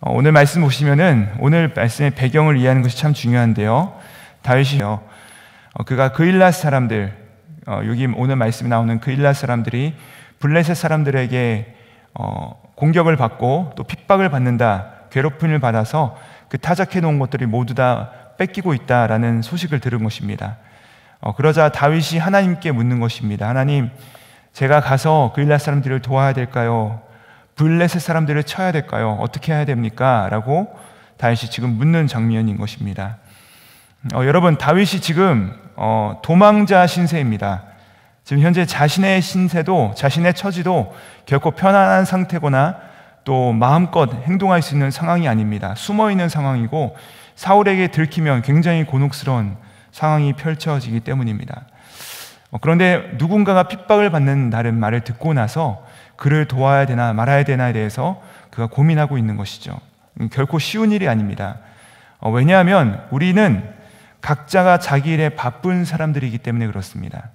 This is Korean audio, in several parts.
오늘 말씀 보시면은 오늘 말씀의 배경을 이해하는 것이 참 중요한데요. 다윗이요. 그가 그일랏 사람들, 여기 오늘 말씀에 나오는 그일랏 사람들이 블레셋 사람들에게 공격을 받고 또 핍박을 받는다, 괴롭힘을 받아서 그 타작해 놓은 것들이 모두 다 뺏기고 있다라는 소식을 들은 것입니다. 그러자 다윗이 하나님께 묻는 것입니다. 하나님, 제가 가서 그일랏 사람들을 도와야 될까요? 블레셋 사람들을 쳐야 될까요? 어떻게 해야 됩니까? 라고 다윗이 지금 묻는 장면인 것입니다. 여러분, 다윗이 지금 도망자 신세입니다. 지금 현재 자신의 신세도, 자신의 처지도 결코 편안한 상태거나 또 마음껏 행동할 수 있는 상황이 아닙니다. 숨어있는 상황이고 사울에게 들키면 굉장히 곤혹스러운 상황이 펼쳐지기 때문입니다. 그런데 누군가가 핍박을 받는다는 말을 듣고 나서 그를 도와야 되나 말아야 되나에 대해서 그가 고민하고 있는 것이죠. 결코 쉬운 일이 아닙니다. 왜냐하면 우리는 각자가 자기 일에 바쁜 사람들이기 때문에 그렇습니다.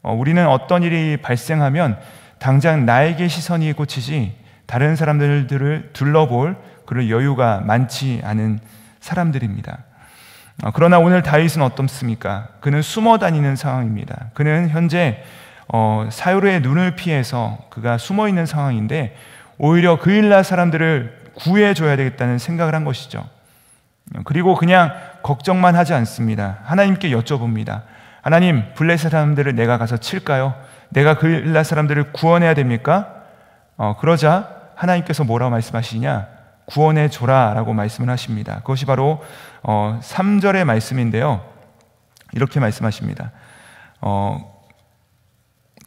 우리는 어떤 일이 발생하면 당장 나에게 시선이 꽂히지 다른 사람들을 둘러볼 그런 여유가 많지 않은 사람들입니다. 그러나 오늘 다윗은 어떻습니까? 그는 숨어 다니는 상황입니다. 그는 현재 사울의 눈을 피해서 그가 숨어 있는 상황인데 오히려 그일랏 사람들을 구해줘야 되겠다는 생각을 한 것이죠. 그리고 그냥 걱정만 하지 않습니다. 하나님께 여쭤봅니다. 하나님, 블레셋 사람들을 내가 가서 칠까요? 내가 그일랏 사람들을 구원해야 됩니까? 그러자 하나님께서 뭐라고 말씀하시냐? 구원해 줘라 라고 말씀을 하십니다. 그것이 바로 3절의 말씀인데요. 이렇게 말씀하십니다.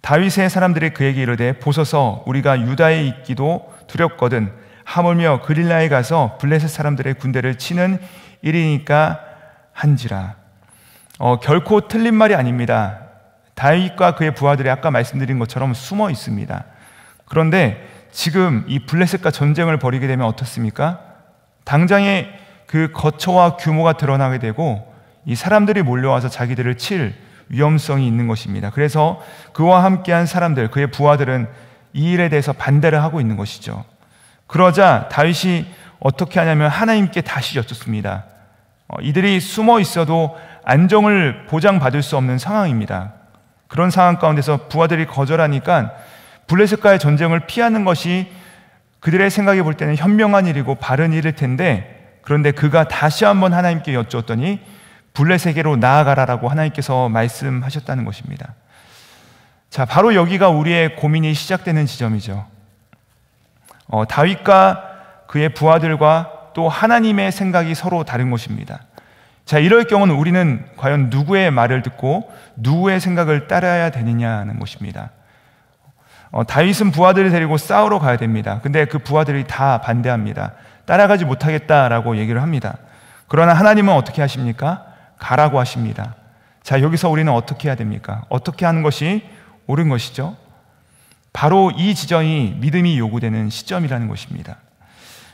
다윗의 사람들이 그에게 이르되 보소서 우리가 유다에 있기도 두렵거든 하물며 그릴라에 가서 블레셋 사람들의 군대를 치는 일이니까 한지라. 결코 틀린 말이 아닙니다. 다윗과 그의 부하들이 아까 말씀드린 것처럼 숨어 있습니다. 그런데 지금 이 블레셋과 전쟁을 벌이게 되면 어떻습니까? 당장에 그 거처와 규모가 드러나게 되고 이 사람들이 몰려와서 자기들을 칠 위험성이 있는 것입니다. 그래서 그와 함께한 사람들, 그의 부하들은 이 일에 대해서 반대를 하고 있는 것이죠. 그러자 다윗이 어떻게 하냐면 하나님께 다시 여쭙습니다. 이들이 숨어 있어도 안정을 보장받을 수 없는 상황입니다. 그런 상황 가운데서 부하들이 거절하니까 블레셋과의 전쟁을 피하는 것이 그들의 생각에 볼 때는 현명한 일이고 바른 일일 텐데, 그런데 그가 다시 한번 하나님께 여쭈었더니 블레셋에게로 나아가라라고 하나님께서 말씀하셨다는 것입니다. 자, 바로 여기가 우리의 고민이 시작되는 지점이죠. 다윗과 그의 부하들과 또 하나님의 생각이 서로 다른 것입니다. 자, 이럴 경우는 우리는 과연 누구의 말을 듣고 누구의 생각을 따라야 되느냐는 것입니다. 다윗은 부하들을 데리고 싸우러 가야 됩니다. 근데 그 부하들이 다 반대합니다. 따라가지 못하겠다라고 얘기를 합니다. 그러나 하나님은 어떻게 하십니까? 가라고 하십니다. 자, 여기서 우리는 어떻게 해야 됩니까? 어떻게 하는 것이 옳은 것이죠? 바로 이 지점이 믿음이 요구되는 시점이라는 것입니다.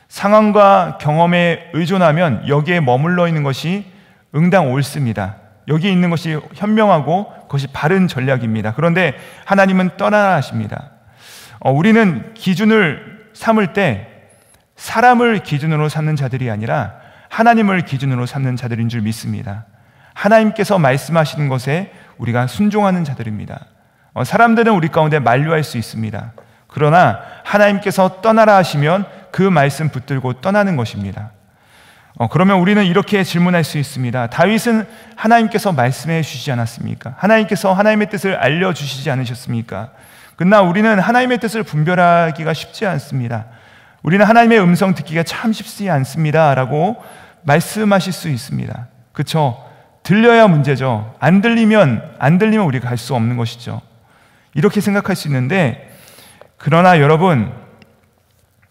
상황과 경험에 의존하면 여기에 머물러 있는 것이 응당 옳습니다. 여기 있는 것이 현명하고 그것이 바른 전략입니다. 그런데 하나님은 떠나라 하십니다. 우리는 기준을 삼을 때 사람을 기준으로 삼는 자들이 아니라 하나님을 기준으로 삼는 자들인 줄 믿습니다. 하나님께서 말씀하시는 것에 우리가 순종하는 자들입니다. 사람들은 우리 가운데 만류할 수 있습니다. 그러나 하나님께서 떠나라 하시면 그 말씀 붙들고 떠나는 것입니다. 그러면 우리는 이렇게 질문할 수 있습니다. 다윗은 하나님께서 말씀해 주시지 않았습니까? 하나님께서 하나님의 뜻을 알려주시지 않으셨습니까? 그러나 우리는 하나님의 뜻을 분별하기가 쉽지 않습니다. 우리는 하나님의 음성 듣기가 참 쉽지 않습니다 라고 말씀하실 수 있습니다. 그렇죠? 들려야 문제죠. 안 들리면 우리가 갈 수 없는 것이죠. 이렇게 생각할 수 있는데, 그러나 여러분,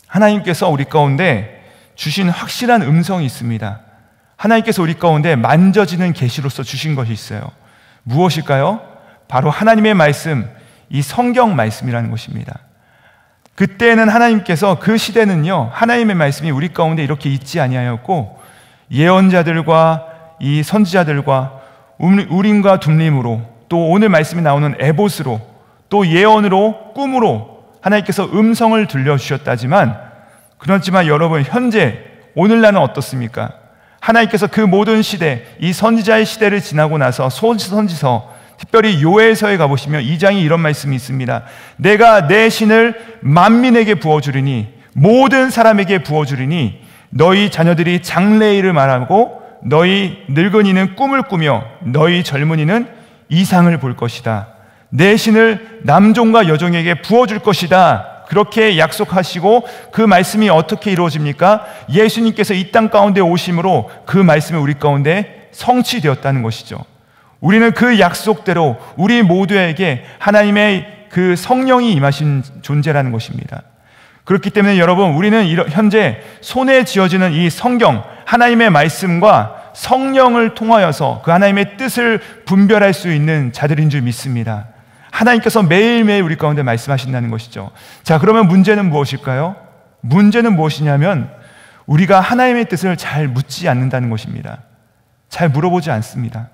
하나님께서 우리 가운데 주신 확실한 음성이 있습니다. 하나님께서 우리 가운데 만져지는 계시로서 주신 것이 있어요. 무엇일까요? 바로 하나님의 말씀, 이 성경 말씀이라는 것입니다. 그때는 하나님께서, 그 시대는요, 하나님의 말씀이 우리 가운데 이렇게 있지 아니하였고 예언자들과 이 선지자들과 우림과 둠림으로, 또 오늘 말씀이 나오는 에봇으로, 또 예언으로, 꿈으로 하나님께서 음성을 들려주셨다지만, 그렇지만 여러분, 현재 오늘날은 어떻습니까? 하나님께서 그 모든 시대, 이 선지자의 시대를 지나고 나서 선지서, 특별히 요엘서에 가보시면 2장에 이런 말씀이 있습니다. 내가 내 신을 만민에게 부어주리니, 모든 사람에게 부어주리니 너희 자녀들이 장래일을 말하고 너희 늙은이는 꿈을 꾸며 너희 젊은이는 이상을 볼 것이다. 내 신을 남종과 여종에게 부어줄 것이다. 그렇게 약속하시고 그 말씀이 어떻게 이루어집니까? 예수님께서 이 땅 가운데 오심으로 그 말씀이 우리 가운데 성취되었다는 것이죠. 우리는 그 약속대로 우리 모두에게 하나님의 그 성령이 임하신 존재라는 것입니다. 그렇기 때문에 여러분, 우리는 현재 손에 쥐어지는 이 성경, 하나님의 말씀과 성령을 통하여서 그 하나님의 뜻을 분별할 수 있는 자들인 줄 믿습니다. 하나님께서 매일매일 우리 가운데 말씀하신다는 것이죠. 자, 그러면 문제는 무엇일까요? 문제는 무엇이냐면 우리가 하나님의 뜻을 잘 묻지 않는다는 것입니다. 잘 물어보지 않습니다.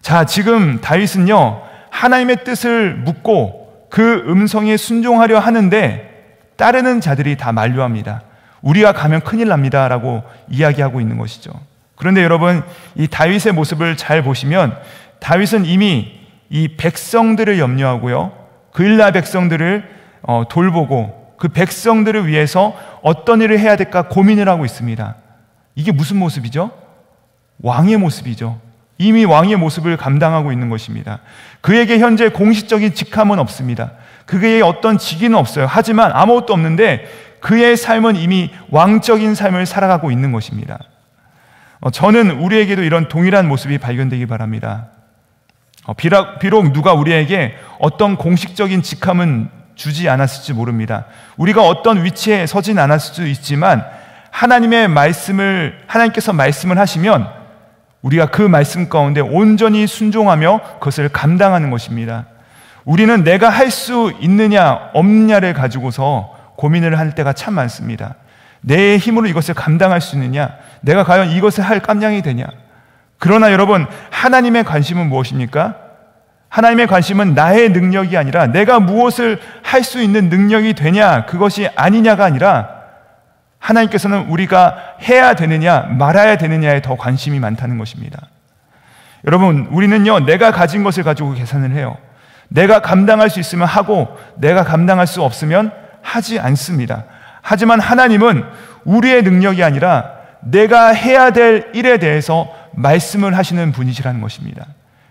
자, 지금 다윗은요, 하나님의 뜻을 묻고 그 음성에 순종하려 하는데 따르는 자들이 다 만류합니다. 우리가 가면 큰일 납니다 라고 이야기하고 있는 것이죠. 그런데 여러분, 이 다윗의 모습을 잘 보시면 다윗은 이미 이 백성들을 염려하고요, 그일라 백성들을 돌보고 그 백성들을 위해서 어떤 일을 해야 될까 고민을 하고 있습니다. 이게 무슨 모습이죠? 왕의 모습이죠. 이미 왕의 모습을 감당하고 있는 것입니다. 그에게 현재 공식적인 직함은 없습니다. 그에게 어떤 직위는 없어요. 하지만 아무것도 없는데 그의 삶은 이미 왕적인 삶을 살아가고 있는 것입니다. 저는 우리에게도 이런 동일한 모습이 발견되기 바랍니다. 비록 누가 우리에게 어떤 공식적인 직함은 주지 않았을지 모릅니다. 우리가 어떤 위치에 서진 않았을 수도 있지만 하나님께서 말씀을 하시면 우리가 그 말씀 가운데 온전히 순종하며 그것을 감당하는 것입니다. 우리는 내가 할 수 있느냐 없느냐를 가지고서 고민을 할 때가 참 많습니다. 내 힘으로 이것을 감당할 수 있느냐, 내가 과연 이것을 할 깜냥이 되냐. 그러나 여러분, 하나님의 관심은 무엇입니까? 하나님의 관심은 나의 능력이 아니라 내가 무엇을 할 수 있는 능력이 되냐, 그것이 아니냐가 아니라 하나님께서는 우리가 해야 되느냐 말아야 되느냐에 더 관심이 많다는 것입니다. 여러분, 우리는요, 내가 가진 것을 가지고 계산을 해요. 내가 감당할 수 있으면 하고 내가 감당할 수 없으면 하지 않습니다. 하지만 하나님은 우리의 능력이 아니라 내가 해야 될 일에 대해서 말씀을 하시는 분이시라는 것입니다.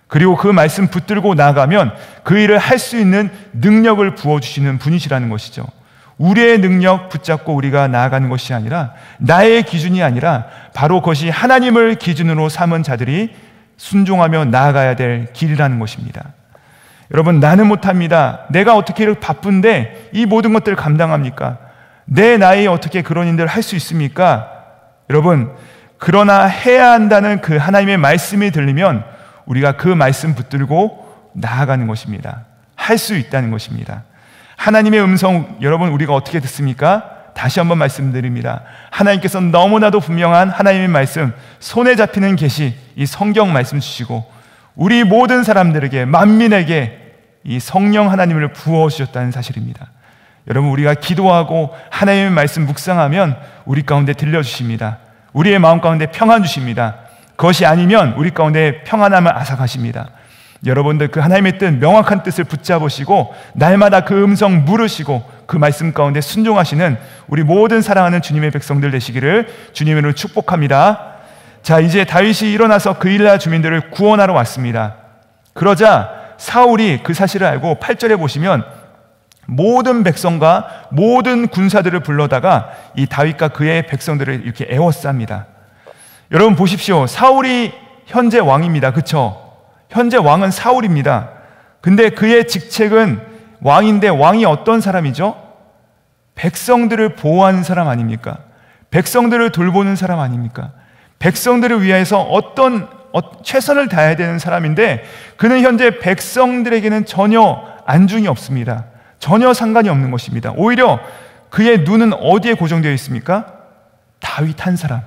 그리고 그 말씀 붙들고 나아가면 그 일을 할 수 있는 능력을 부어주시는 분이시라는 것이죠. 우리의 능력 붙잡고 우리가 나아가는 것이 아니라, 나의 기준이 아니라 바로 그것이 하나님을 기준으로 삼은 자들이 순종하며 나아가야 될 길이라는 것입니다. 여러분, 나는 못합니다. 내가 어떻게 이렇게 바쁜데 이 모든 것들을 감당합니까? 내 나이에 어떻게 그런 일들을 할 수 있습니까? 여러분, 그러나 해야 한다는 그 하나님의 말씀이 들리면 우리가 그 말씀 붙들고 나아가는 것입니다. 할 수 있다는 것입니다. 하나님의 음성, 여러분, 우리가 어떻게 듣습니까? 다시 한번 말씀드립니다. 하나님께서 너무나도 분명한 하나님의 말씀, 손에 잡히는 계시, 이 성경 말씀 주시고 우리 모든 사람들에게, 만민에게 이 성령 하나님을 부어주셨다는 사실입니다. 여러분, 우리가 기도하고 하나님의 말씀 묵상하면 우리 가운데 들려주십니다. 우리의 마음 가운데 평안 주십니다. 그것이 아니면 우리 가운데 평안함을 앗아가십니다. 여러분들 그 하나님의 뜻, 명확한 뜻을 붙잡으시고 날마다 그 음성 물으시고 그 말씀 가운데 순종하시는 우리 모든 사랑하는 주님의 백성들 되시기를 주님으로 축복합니다. 자, 이제 다윗이 일어나서 그일라 주민들을 구원하러 왔습니다. 그러자 사울이 그 사실을 알고 8절에 보시면 모든 백성과 모든 군사들을 불러다가 이 다윗과 그의 백성들을 이렇게 애워쌉니다. 여러분 보십시오. 사울이 현재 왕입니다. 그렇죠? 현재 왕은 사울입니다. 근데 그의 직책은 왕인데 왕이 어떤 사람이죠? 백성들을 보호하는 사람 아닙니까? 백성들을 돌보는 사람 아닙니까? 백성들을 위해서 최선을 다해야 되는 사람인데 그는 현재 백성들에게는 전혀 안중이 없습니다. 전혀 상관이 없는 것입니다. 오히려 그의 눈은 어디에 고정되어 있습니까? 다윗 한 사람.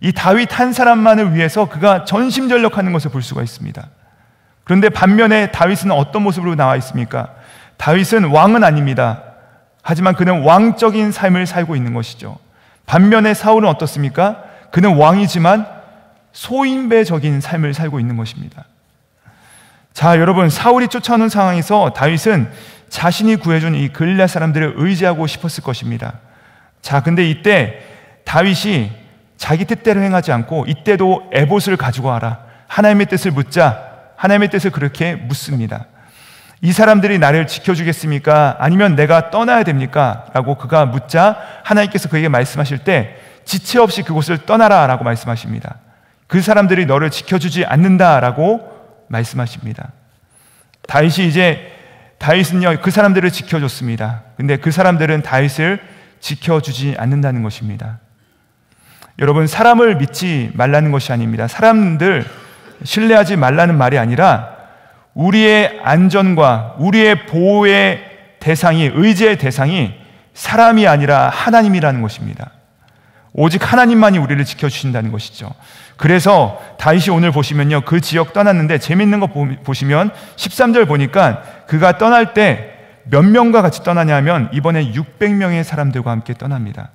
이 다윗 한 사람만을 위해서 그가 전심전력하는 것을 볼 수가 있습니다. 그런데 반면에 다윗은 어떤 모습으로 나와 있습니까? 다윗은 왕은 아닙니다. 하지만 그는 왕적인 삶을 살고 있는 것이죠. 반면에 사울은 어떻습니까? 그는 왕이지만 소인배적인 삶을 살고 있는 것입니다. 자, 여러분, 사울이 쫓아오는 상황에서 다윗은 자신이 구해준 이 글리앗 사람들을 의지하고 싶었을 것입니다. 자, 근데 이때 다윗이 자기 뜻대로 행하지 않고 이때도 에봇을 가지고 와라, 하나님의 뜻을 묻자, 하나님의 뜻을 그렇게 묻습니다. 이 사람들이 나를 지켜주겠습니까? 아니면 내가 떠나야 됩니까? 라고 그가 묻자 하나님께서 그에게 말씀하실 때 지체 없이 그곳을 떠나라 라고 말씀하십니다. 그 사람들이 너를 지켜주지 않는다라고 말씀하십니다. 다윗은요, 그 사람들을 지켜줬습니다. 근데 그 사람들은 다윗을 지켜주지 않는다는 것입니다. 여러분, 사람을 믿지 말라는 것이 아닙니다. 사람들 신뢰하지 말라는 말이 아니라 우리의 안전과 우리의 보호의 대상이, 의지의 대상이 사람이 아니라 하나님이라는 것입니다. 오직 하나님만이 우리를 지켜주신다는 것이죠. 그래서 다윗이 오늘 보시면요, 그 지역 떠났는데 재밌는 거 보시면 13절 보니까 그가 떠날 때 몇 명과 같이 떠나냐면 이번에 600명의 사람들과 함께 떠납니다.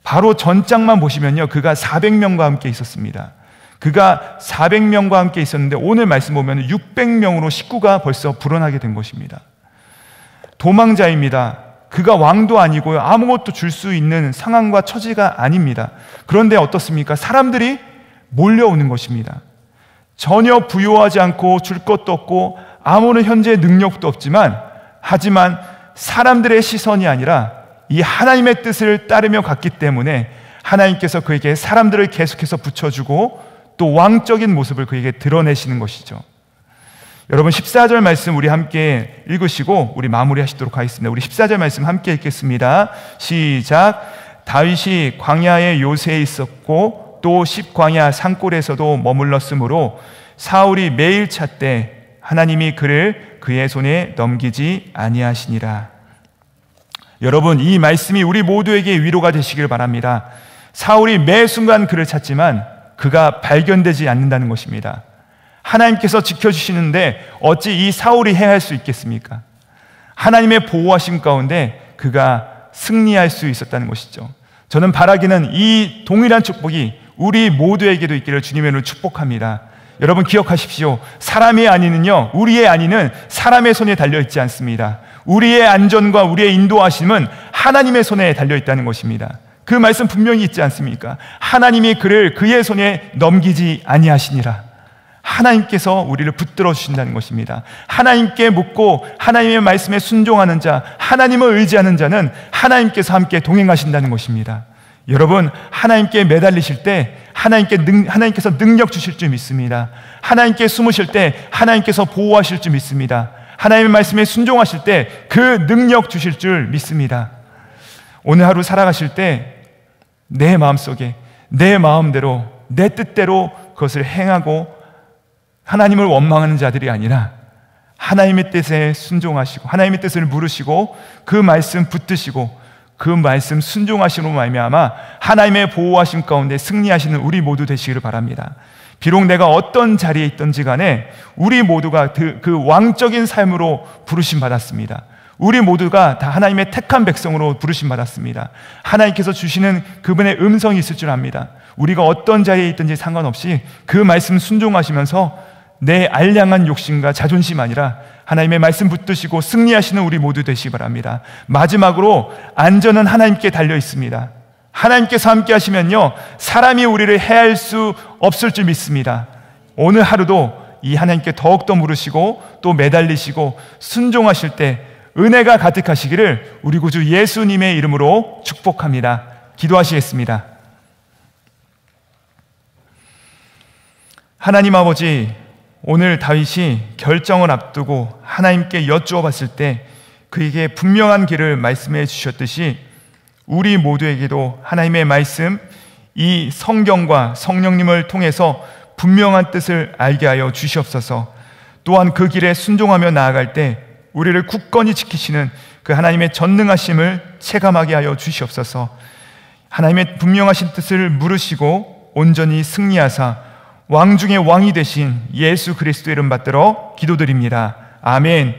바로 전장만 보시면요, 그가 400명과 함께 있었습니다. 그가 400명과 함께 있었는데 오늘 말씀 보면 600명으로 식구가 벌써 불어나게 된 것입니다. 도망자입니다. 그가 왕도 아니고요, 아무것도 줄 수 있는 상황과 처지가 아닙니다. 그런데 어떻습니까? 사람들이 몰려오는 것입니다. 전혀 부유하지 않고 줄 것도 없고 아무런 현재 능력도 없지만, 하지만 사람들의 시선이 아니라 이 하나님의 뜻을 따르며 갔기 때문에 하나님께서 그에게 사람들을 계속해서 붙여주고 또 왕적인 모습을 그에게 드러내시는 것이죠. 여러분, 14절 말씀 우리 함께 읽으시고 우리 마무리하시도록 하겠습니다. 우리 14절 말씀 함께 읽겠습니다. 시작. 다윗이 광야의 요새에 있었고 또 십광야 산골에서도 머물렀으므로 사울이 매일 찾되 하나님이 그를 그의 손에 넘기지 아니하시니라. 여러분, 이 말씀이 우리 모두에게 위로가 되시길 바랍니다. 사울이 매 순간 그를 찾지만 그가 발견되지 않는다는 것입니다. 하나님께서 지켜주시는데 어찌 이 사울이 행할 수 있겠습니까? 하나님의 보호하심 가운데 그가 승리할 수 있었다는 것이죠. 저는 바라기는 이 동일한 축복이 우리 모두에게도 있기를 주님의 이름으로 축복합니다. 여러분, 기억하십시오. 사람의 안위는요, 우리의 안위는 사람의 손에 달려있지 않습니다. 우리의 안전과 우리의 인도하심은 하나님의 손에 달려있다는 것입니다. 그 말씀 분명히 있지 않습니까? 하나님이 그를 그의 손에 넘기지 아니하시니라. 하나님께서 우리를 붙들어 주신다는 것입니다. 하나님께 묻고 하나님의 말씀에 순종하는 자, 하나님을 의지하는 자는 하나님께서 함께 동행하신다는 것입니다. 여러분, 하나님께 매달리실 때 하나님께서 능력 주실 줄 믿습니다. 하나님께 숨으실 때 하나님께서 보호하실 줄 믿습니다. 하나님의 말씀에 순종하실 때 그 능력 주실 줄 믿습니다. 오늘 하루 살아가실 때 내 마음속에 내 마음대로 내 뜻대로 그것을 행하고 하나님을 원망하는 자들이 아니라 하나님의 뜻에 순종하시고 하나님의 뜻을 물으시고 그 말씀 붙드시고 그 말씀 순종하시는 말미암아 하나님의 보호하심 가운데 승리하시는 우리 모두 되시기를 바랍니다. 비록 내가 어떤 자리에 있든지 간에 우리 모두가 그 왕적인 삶으로 부르심 받았습니다. 우리 모두가 다 하나님의 택한 백성으로 부르심 받았습니다. 하나님께서 주시는 그분의 음성이 있을 줄 압니다. 우리가 어떤 자리에 있든지 상관없이 그 말씀 순종하시면서 내 알량한 욕심과 자존심 아니라 하나님의 말씀 붙드시고 승리하시는 우리 모두 되시기 바랍니다. 마지막으로 안전은 하나님께 달려 있습니다. 하나님께서 함께 하시면요, 사람이 우리를 해할 수 없을 줄 믿습니다. 오늘 하루도 이 하나님께 더욱더 물으시고 또 매달리시고 순종하실 때 은혜가 가득하시기를 우리 구주 예수님의 이름으로 축복합니다. 기도하시겠습니다. 하나님 아버지, 오늘 다윗이 결정을 앞두고 하나님께 여쭈어 봤을 때 그에게 분명한 길을 말씀해 주셨듯이 우리 모두에게도 하나님의 말씀, 이 성경과 성령님을 통해서 분명한 뜻을 알게 하여 주시옵소서. 또한 그 길에 순종하며 나아갈 때 우리를 굳건히 지키시는 그 하나님의 전능하심을 체감하게 하여 주시옵소서. 하나님의 분명하신 뜻을 물으시고 온전히 승리하사 왕 중의 왕이 되신 예수 그리스도의 이름 받들어 기도드립니다. 아멘.